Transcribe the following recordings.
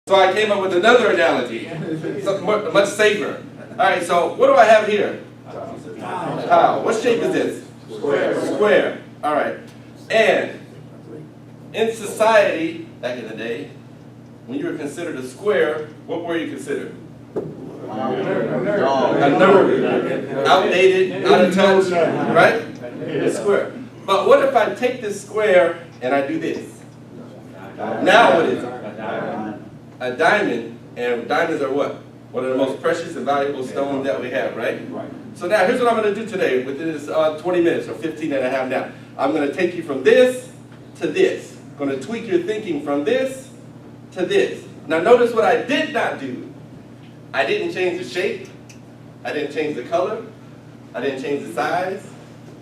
So I came up with another analogy, much safer. All right, so what do I have here? Tile. What shape is this? Square. Square. All right. And in society, back in the day, when you were considered a square, what were you considered? A nerd. Outdated, out of touch, right? A square. But what if I take this square and I do this? Now what is it? A diamond, and diamonds are what? One of the most precious and valuable stones that we have, right? So now here's what I'm going to do today within this 20 minutes, or 15 and a half now. I'm going to take you from this to this. I'm going to tweak your thinking from this to this. Now notice what I did not do. I didn't change the shape. I didn't change the color. I didn't change the size.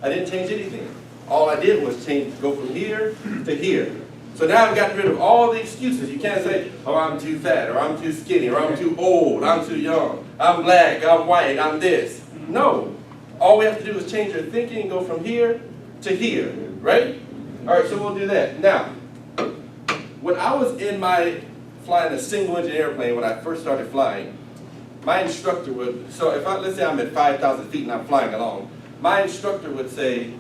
I didn't change anything. All I did was go from here to here. So now I've gotten rid of all the excuses. You can't say, oh, I'm too fat, or I'm too skinny, or I'm too old, I'm too young, I'm black, I'm white, I'm this. No. All we have to do is change our thinking and go from here to here, right? All right, so we'll do that. Now, when I was flying a single-engine airplane when I first started flying, my instructor would, so if let's say I'm at 5,000 feet and I'm flying along, my instructor would say,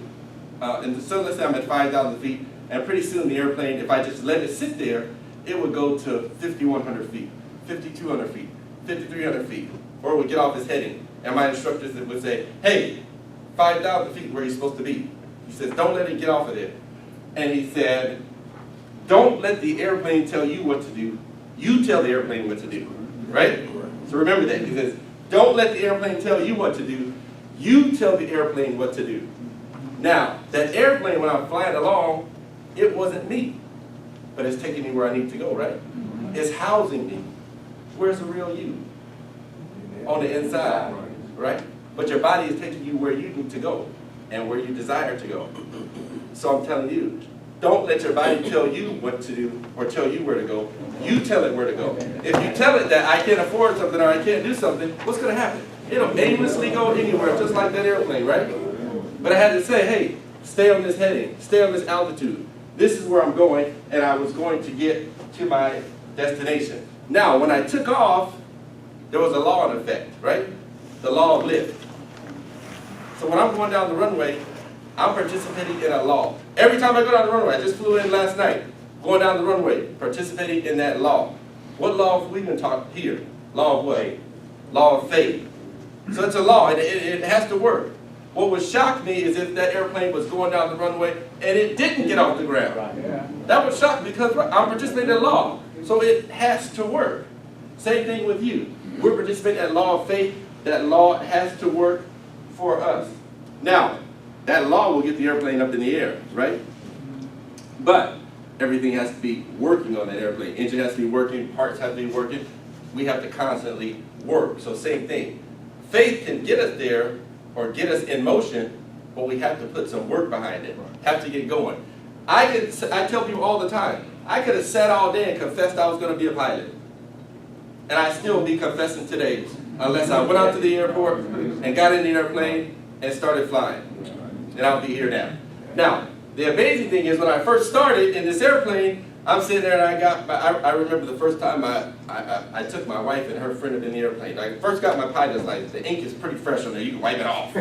so let's say I'm at 5,000 feet, and pretty soon the airplane, if I just let it sit there, it would go to 5,100 feet, 5,200 feet, 5,300 feet, or it would get off its heading. And my instructors would say, hey, 5,000 feet, where are you supposed to be? He says, don't let it get off of there. And he said, don't let the airplane tell you what to do. You tell the airplane what to do, right? So remember that. He says, don't let the airplane tell you what to do. You tell the airplane what to do. Now, that airplane, when I'm flying along, it wasn't me, but it's taking me where I need to go, right? It's housing me. Where's the real you? On the inside, right? But your body is taking you where you need to go and where you desire to go. So I'm telling you, don't let your body tell you what to do or tell you where to go. You tell it where to go. If you tell it that I can't afford something or I can't do something, what's going to happen? It'll aimlessly go anywhere, just like that airplane, right? But I had to say, hey, stay on this heading, stay on this altitude. This is where I'm going, and I was going to get to my destination. Now, when I took off, there was a law in effect, right? The law of lift. So when I'm going down the runway, I'm participating in a law. Every time I go down the runway, I just flew in last night, going down the runway, participating in that law. What law have we been taught here? Law of what? Law of faith. So it's a law, and it has to work. What would shock me is if that airplane was going down the runway and it didn't get off the ground. That would shock me because I'm participating in law. So it has to work. Same thing with you. We're participating in that law of faith. That law has to work for us. Now, that law will get the airplane up in the air, right? But everything has to be working on that airplane. Engine has to be working, parts have to be working. We have to constantly work. So same thing. Faith can get us there or get us in motion, but we have to put some work behind it. Have to get going. I tell people all the time, I could have sat all day and confessed I was going to be a pilot. And I'd still be confessing today, unless I went out to the airport and got in the airplane and started flying. And I'll be here now. Now, the amazing thing is when I first started in this airplane, I'm sitting there and I remember the first time I took my wife and her friend in the airplane. I first got my pilot's license. The ink is pretty fresh on there. You can wipe it off.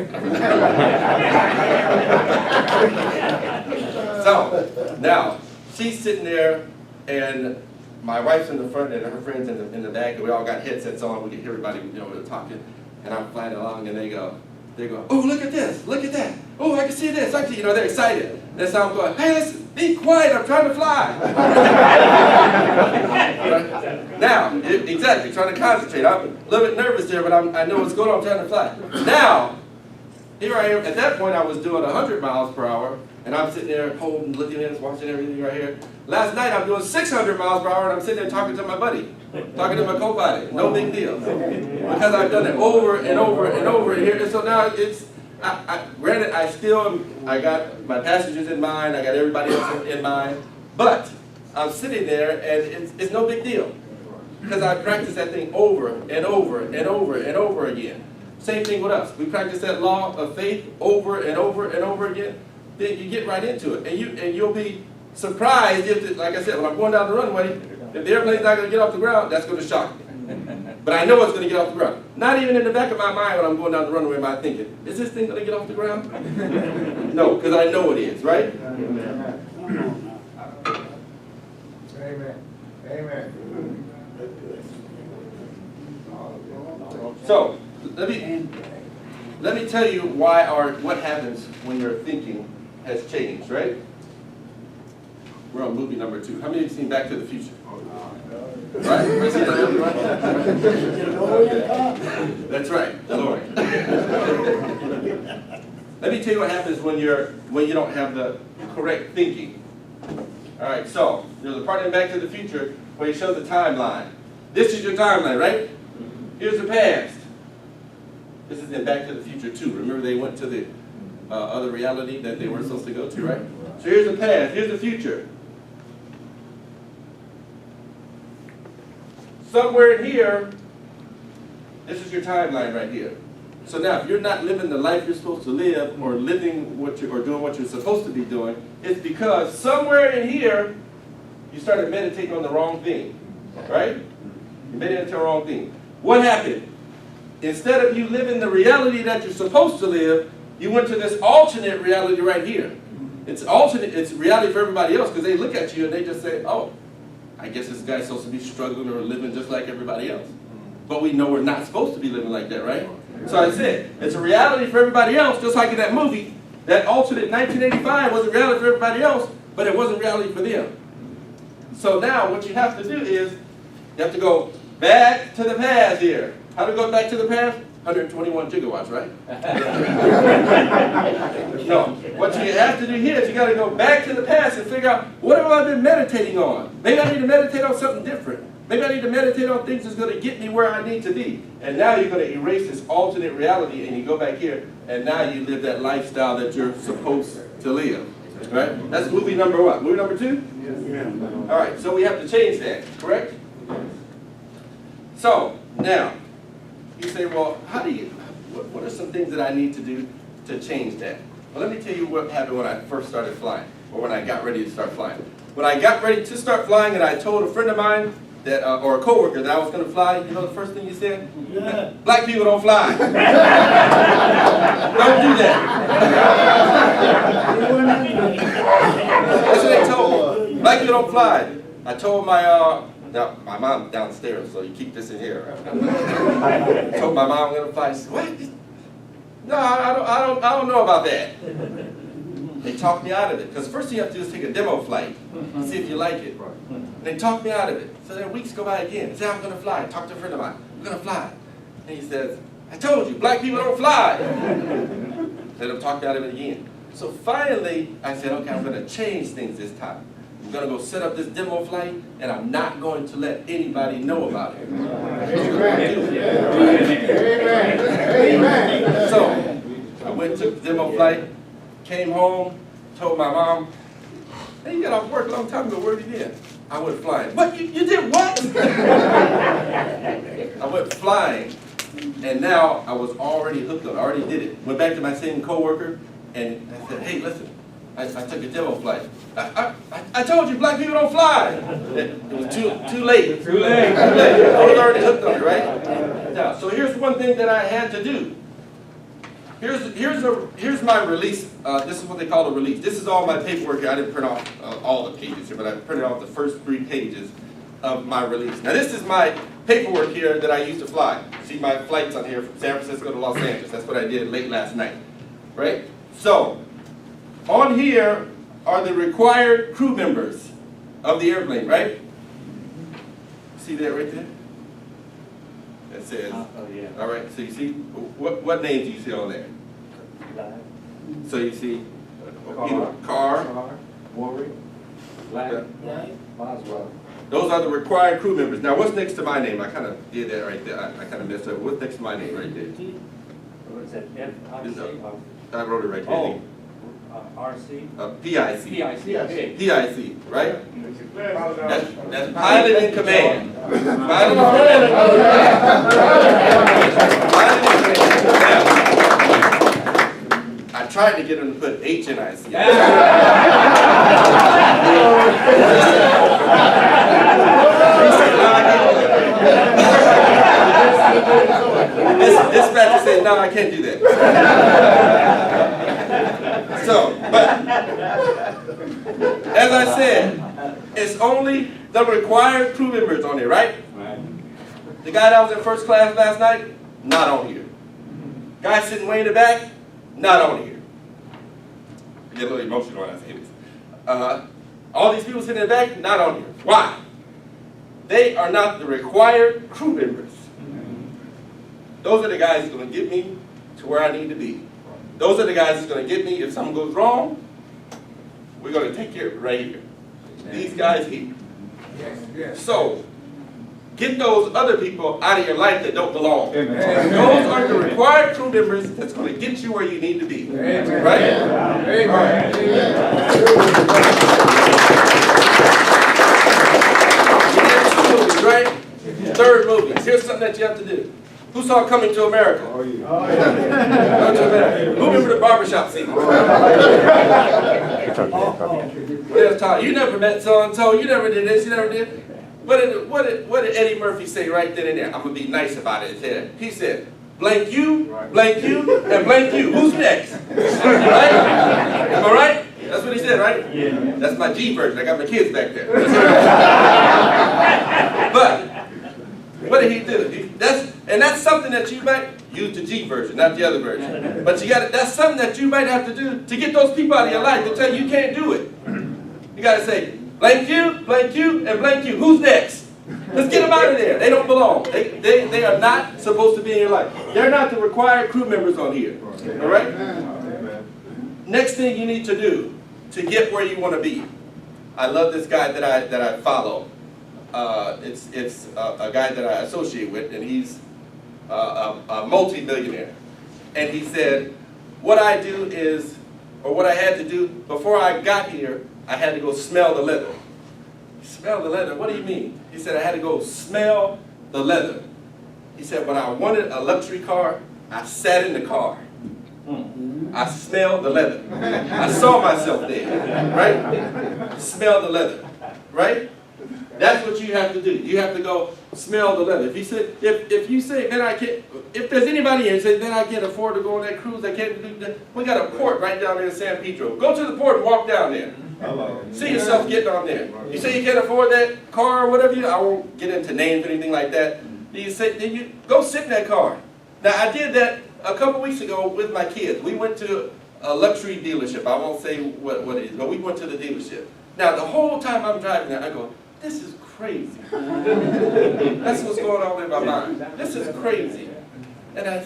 So, now, she's sitting there and my wife's in the front and her friend's in the back, and we all got headsets on. We can hear everybody, talking. And I'm flying along and they go, oh, look at this, look at that. Oh, I can see this. They're excited. And so I'm going, hey, listen, be quiet, I'm trying to fly. Right? Now, exactly, trying to concentrate. I'm a little bit nervous there, but I know what's going on, I'm trying to fly. Now, here I am. At that point, I was doing 100 miles per hour, and I'm sitting there holding, looking at this, watching everything right here. Last night, I'm doing 600 miles per hour, and I'm sitting there talking to my buddy, talking to my co-pilot. No big deal. Because I've done it over and over and over here. And so now it's, granted, I got my passengers in mind, I got everybody else in mind, but I'm sitting there and it's no big deal. Because I practice that thing over and over and over and over again. Same thing with us. We practice that law of faith over and over and over again. Then you get right into it. And you'll be surprised if, like I said, when I'm going down the runway, If the airplane's not going to get off the ground, that's going to shock me. But I know it's going to get off the ground. Not even in the back of my mind when I'm going down the runway am I thinking, is this thing going to get off the ground? No, because I know it is, right? Amen. Amen. So, let me tell you why what happens when your thinking has changed, right? We're on movie number 2. How many of you have seen Back to the Future? Right? That's right, Lord. Let me tell you what happens when you don't have the correct thinking. All right, so there's a part in Back to the Future where he shows the timeline. This is your timeline, right? Here's the past. This is in Back to the Future 2. Remember they went to the other reality that they weren't supposed to go to, right? So here's the past, here's the future. Somewhere in here, this is your timeline right here. So now, if you're not living the life you're supposed to live, or living or doing what you're supposed to be doing, it's because somewhere in here, you started meditating on the wrong thing, right? You meditated on the wrong thing. What happened? Instead of you living the reality that you're supposed to live, you went to this alternate reality right here. It's alternate. It's reality for everybody else because they look at you and they just say, "Oh, I guess this guy's supposed to be struggling or living just like everybody else." But we know we're not supposed to be living like that, right? So I said, it's a reality for everybody else, just like in that movie. That alternate 1985 was a reality for everybody else, but it wasn't reality for them. So now what you have to do is, you have to go back to the past here. How do we go back to the past? 121 gigawatts, right? No. What you have to do here is you got to go back to the past and figure out, what have I been meditating on? Maybe I need to meditate on something different. Maybe I need to meditate on things that's going to get me where I need to be. And now you're going to erase this alternate reality and you go back here and now you live that lifestyle that you're supposed to live. Right? That's movie number what? Movie number 2? Yes. All right, so we have to change that, correct? So, now, you say, well, what are some things that I need to do to change that? Well, let me tell you what happened when I first started flying, or when I got ready to start flying. When I got ready to start flying and I told a friend of mine, that, or a coworker that I was going to fly, you know the first thing you said? Yeah. Black people don't fly. Don't do that. That's what they told me. Black people don't fly. I told my mom downstairs, so you keep this in here. I told my mom I'm going to fly. She said, what? No, I don't know about that. They talked me out of it. Because the first thing you have to do is take a demo flight. See if you like it. And they talked me out of it. So then weeks go by again. I said, I'm going to fly. Talk to a friend of mine. I'm going to fly. And he says, I told you, black people don't fly. Let him talk me out of it again. So finally, I said, okay, I'm going to change things this time. I'm going to go set up this demo flight, and I'm not going to let anybody know about it. Amen. So I went to the demo flight, came home, told my mom, hey, you got off work a long time ago, where have you been? I went flying. What? You did what? I went flying, and now I was already hooked on it. I already did it. Went back to my same coworker, and I said, hey, listen, I took a demo flight. I told you, black people don't fly. It was too late. Too late. I was already hooked on it, right? Now, so here's one thing that I had to do. Here's my release. This is what they call a release. This is all my paperwork here. I didn't print off all the pages here, but I printed off the first 3 pages of my release. Now this is my paperwork here that I used to fly. See my flights on here from San Francisco to Los Angeles. That's what I did late last night, right? So, on here are the required crew members of the airplane, right? See that right there? That says, yeah. all right, so you see, what names do you see on there? So you see, Carr, Warwick, Black, Boswell. Those are the required crew members. Now what's next to my name? I kind of did that right there. I kind of messed up. What's next to my name right there? What is that? FIC? I wrote it right there. Oh, RC? PIC. PIC, okay. PIC, right? That's pilot in command. Pilot in command. I tried to get him to put HNIC. no, I can't do that. So, but as I said, it's only the required crew members on there, right? The guy that was in first class last night, not on here. Guy sitting way in the back, not on here. I get a little emotional when I say this. All these people sitting in the back, not on here. Why? They are not the required crew members. Those are the guys that's going to get me to where I need to be. Those are the guys that's going to get me if something goes wrong. We're going to take care of it right here. These guys here. Yes, yes. So, get those other people out of your life that don't belong. Amen. Those are the required crew members that's going to get you where you need to be. Amen. Right? Amen. You did 2 movies, right? 3rd movie. Here's something that you have to do. Who saw Coming to America? Oh, yeah. Coming to America. Who remember the barbershop scene? There's Tom. You never met so-and-so. You never did this. You never did. What did Eddie Murphy say right then and there? I'm going to be nice about it. He said, blank you, and blank you. Who's next? Right? Am I right? That's what he said, right? Yeah. That's my G version. I got my kids back there. But what did he do? That's something that you might use the G version, not the other version. But that's something that you might have to do to get those people out of your life to tell you can't do it. You got to say, blank you, and blank you. Who's next? Let's get them out of there. They don't belong. They are not supposed to be in your life. They're not the required crew members on here. All right? Next thing you need to do to get where you want to be. I love this guy that I follow. It's a guy that I associate with, and he's a multi-millionaire. And he said, what I do is, or what I had to do before I got here, I had to go smell the leather. Smell the leather? What do you mean? He said, I had to go smell the leather. He said, when I wanted a luxury car, I sat in the car. I smelled the leather. I saw myself there, right? Smell the leather, right? That's what you have to do. You have to go smell the leather. If you say, man, I can't, if there's anybody here who says, man, I can't afford to go on that cruise, I can't do that. We got a port right down there in San Pedro. Go to the port and walk down there. See yourself getting on there. You say you can't afford that car or whatever, I won't get into names or anything like that. Then you go sit in that car. Now, I did that a couple weeks ago with my kids. We went to a luxury dealership. I won't say what it is, but we went to the dealership. Now, the whole time I'm driving there, I go, this is crazy. That's what's going on in my mind. This is crazy. And I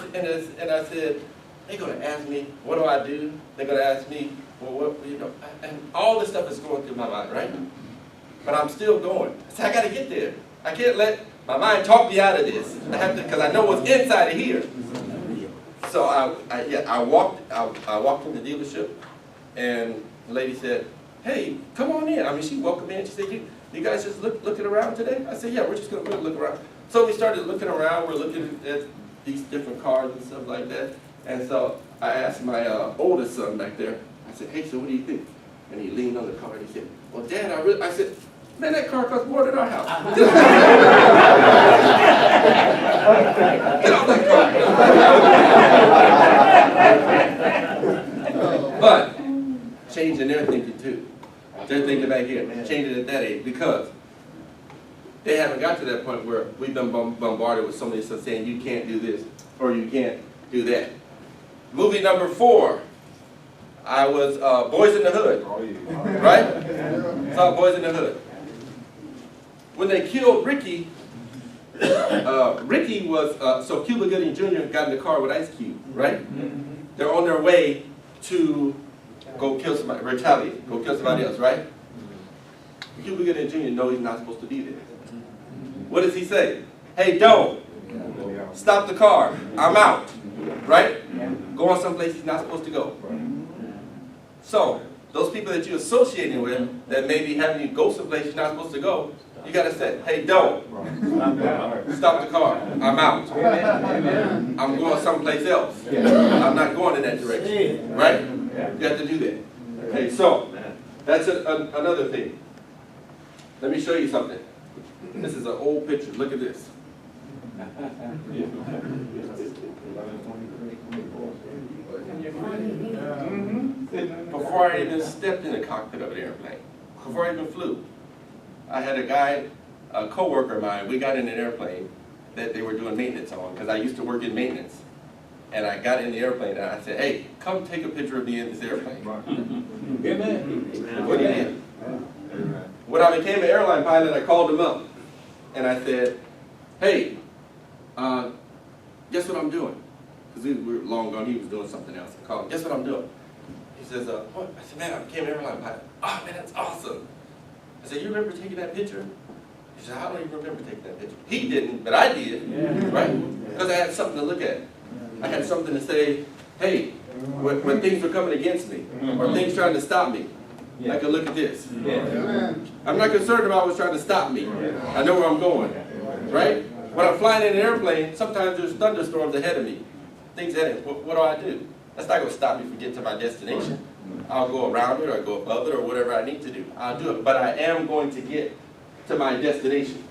said, they're going to ask me, what do I do? They're going to ask me, well, what, and all this stuff is going through my mind, right? But I'm still going. So I got to get there. I can't let my mind talk me out of this. I have to, because I know what's inside of here. So I walked in the dealership, and the lady said, hey, come on in. I mean, she welcomed me in. She said, you guys just looking around today? I said, yeah, we're just going to look around. So we started looking around. We're looking at these different cars and stuff like that. And so I asked my oldest son back there, I said, hey, so what do you think? And he leaned on the car and he said, well, Dad, I said, man, that car costs more than our house. Get off that car. But changing their thinking too. They're thinking back here, changing it at that age, because they haven't got to that point where we've been bombarded with somebody saying you can't do this or you can't do that. Movie number 4, I was Boys in the Hood, right? Saw Boys in the Hood. When they killed Ricky, Ricky was, so Cuba Gooding Jr. got in the car with Ice Cube, right? They're on their way to go kill somebody, retaliate, go kill somebody else, right? Cuba Gooding Jr. knows he's not supposed to be there. What does he say? Hey, don't. Stop the car. I'm out. Right? Going someplace he's not supposed to go. So, those people that you're associating with that may be having you go someplace you're not supposed to go, you got to say, hey, don't. Stop the car. I'm out. I'm going someplace else. I'm not going in that direction. Right? You have to do that. Okay, so, that's another thing. Let me show you something. This is an old picture. Look at this. Before I even stepped in the cockpit of an airplane, before I even flew, I had a guy, a coworker of mine, we got in an airplane that they were doing maintenance on, because I used to work in maintenance. And I got in the airplane and I said, hey, come take a picture of me in this airplane. What he did. When I became an airline pilot, I called him up and I said, hey, guess what I'm doing? Because we were long gone, he was doing something else. I called him, guess what I'm doing? He says, what? I said, man, I became an airline pilot. Oh, man, that's awesome. I said, you remember taking that picture? He said, I don't even remember taking that picture. He didn't, but I did, right? Because I had something to look at. I had something to say, hey, when things were coming against me, or things trying to stop me, I could look at this. I'm not concerned about what's trying to stop me. I know where I'm going, right? When I'm flying in an airplane, sometimes there's thunderstorms ahead of me. Things ahead of me. What do? That's not going to stop me from getting to my destination. I'll go around it, or go above it, or whatever I need to do. I'll do it. But I am going to get to my destination.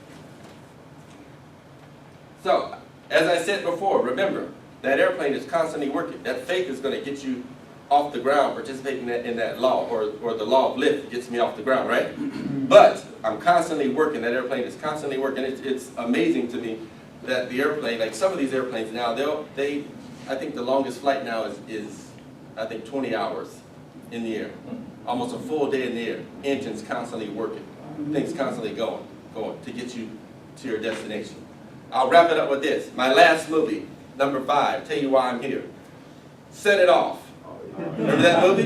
So, as I said before, remember, that airplane is constantly working. That faith is going to get you off the ground, participating in that law, or the law of lift gets me off the ground, right? But I'm constantly working. That airplane is constantly working. It's amazing to me that the airplane, like some of these airplanes now, I think the longest flight now is I think 20 hours in the air. Almost a full day in the air. Engines constantly working. Things constantly going to get you to your destination. I'll wrap it up with this. My last movie, number 5, Tell You Why I'm Here. Set It Off. Remember that movie?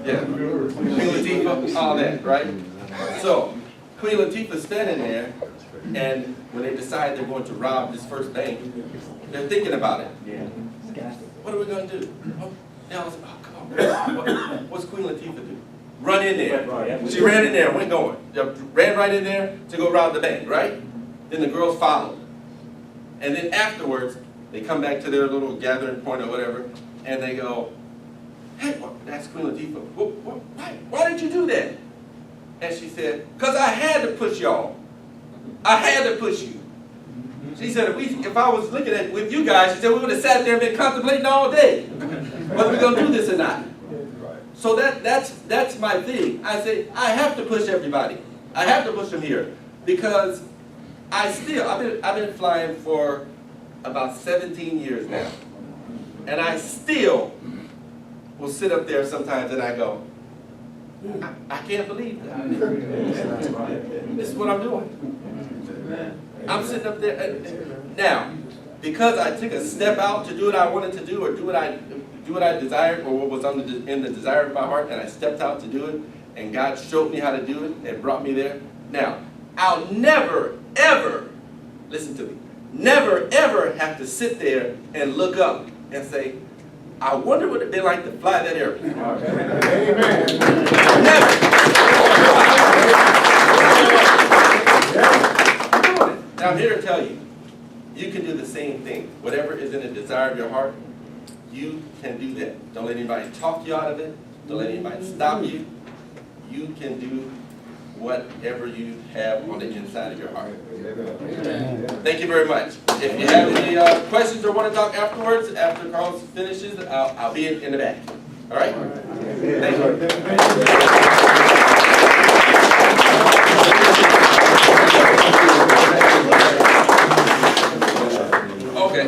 Yeah. Queen Latifah, all that, right? So, Queen Latifah's standing there, and when they decide they're going to rob this first bank, they're thinking about it. What are we going to do? They all say, oh, come on. What's Queen Latifah do? Run in there. She ran in there, went going. Ran right in there to go rob the bank, right? Then the girls followed. And then afterwards, they come back to their little gathering point or whatever, and they go, hey, that's Queen Latifah. Why did you do that? And she said, because I had to push y'all. I had to push you. She said, if I was looking at with you guys, she said, we would have sat there and been contemplating all day. Whether we're going to do this or not. So that's my thing. I say, I have to push everybody. I have to push them here. Because I've been flying for about 17 years now. And I still will sit up there sometimes and I go, I can't believe that. This is what I'm doing. I'm sitting up there. Now, because I took a step out to do what I wanted to do, or do what I desired, or what was in the desire of my heart, and I stepped out to do it, and God showed me how to do it and brought me there. Now, I'll never, ever, listen to me, never, ever have to sit there and look up and say, I wonder what it'd be like to fly that airplane. Amen. Never. Now I'm here to tell you, you can do the same thing. Whatever is in the desire of your heart, you can do that. Don't let anybody talk you out of it. Don't let anybody stop you. You can do whatever you have on the inside of your heart. Thank you very much. If you have any questions or want to talk afterwards, after Carl finishes, I'll be in the back. All right? Thank you. Okay.